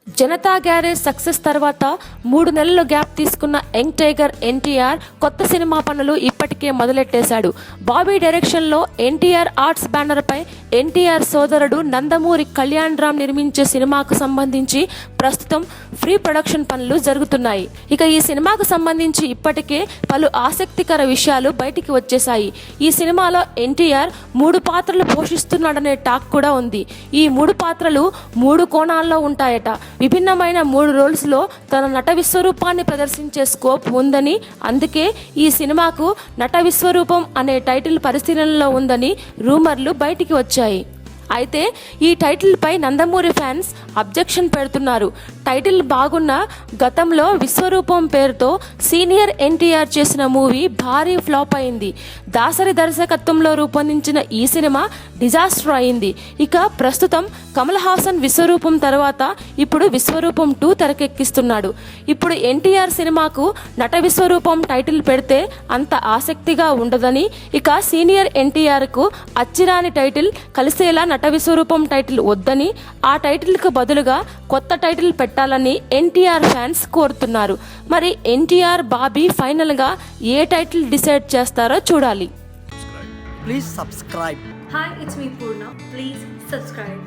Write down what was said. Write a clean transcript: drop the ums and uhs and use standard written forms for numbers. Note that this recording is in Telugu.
జనతా గ్యారేజ్ సక్సెస్ తర్వాత 3 నెలల గ్యాప్ తీసుకున్న యంగ్ టైగర్ ఎన్టీఆర్ కొత్త సినిమా పనులు ఇప్పటికే మొదలెట్టేశాడు. బాబీ డైరెక్షన్లో ఎన్టీఆర్ ఆర్ట్స్ బ్యానర్పై ఎన్టీఆర్ సోదరుడు నందమూరి కళ్యాణ్ రామ్ నిర్మించే సినిమాకు సంబంధించి ప్రస్తుతం ప్రీ ప్రొడక్షన్ పనులు జరుగుతున్నాయి. ఇక ఈ సినిమాకు సంబంధించి ఇప్పటికే పలు ఆసక్తికర విషయాలు బయటికి వచ్చేశాయి. ఈ సినిమాలో ఎన్టీఆర్ 3 పాత్రలు పోషిస్తున్నాడనే టాక్ కూడా ఉంది. ఈ 3 పాత్రలు 3 కోణాల్లో ఉంటాయట. విభిన్నమైన 3 రోల్స్లో తన నట విశ్వరూపాన్ని ప్రదర్శించే స్కోప్ ఉందని, అందుకే ఈ సినిమాకు నట విశ్వరూపం అనే టైటిల్ పరిశీలనలో ఉందని రూమర్లు బయటికి వచ్చాయి. అయితే ఈ టైటిల్పై నందమూరి ఫ్యాన్స్ అబ్జెక్షన్ పెడుతున్నారు. టైటిల్ బాగున్న గతంలో విశ్వరూపం పేరుతో సీనియర్ ఎన్టీఆర్ చేసిన మూవీ భారీ ఫ్లాప్ అయింది. దాసరి దర్శకత్వంలో రూపొందించిన ఈ సినిమా డిజాస్టర్ అయింది. ఇక ప్రస్తుతం కమల్ హాసన్ విశ్వరూపం తర్వాత ఇప్పుడు విశ్వరూపం 2 తెరకెక్కిస్తున్నాడు. ఇప్పుడు ఎన్టీఆర్ సినిమాకు నట విశ్వరూపం టైటిల్ పెడితే అంత ఆసక్తిగా ఉండదని, ఇక సీనియర్ ఎన్టీఆర్కు అచ్చిరాని టైటిల్ కలిసేలా నట విశ్వరూపం టైటిల్ వద్దని, ఆ టైటిల్కు బదులుగా కొత్త టైటిల్ పెట్టాలని ఎన్టీఆర్ ఫ్యాన్స్ కోరుతున్నారు. మరి ఎన్టీఆర్ బాబీ ఫైనల్గా ఏ టైటిల్ డిసైడ్ చేస్తారో చూడాలి. Please subscribe. Hi, it's me Purna. Please subscribe.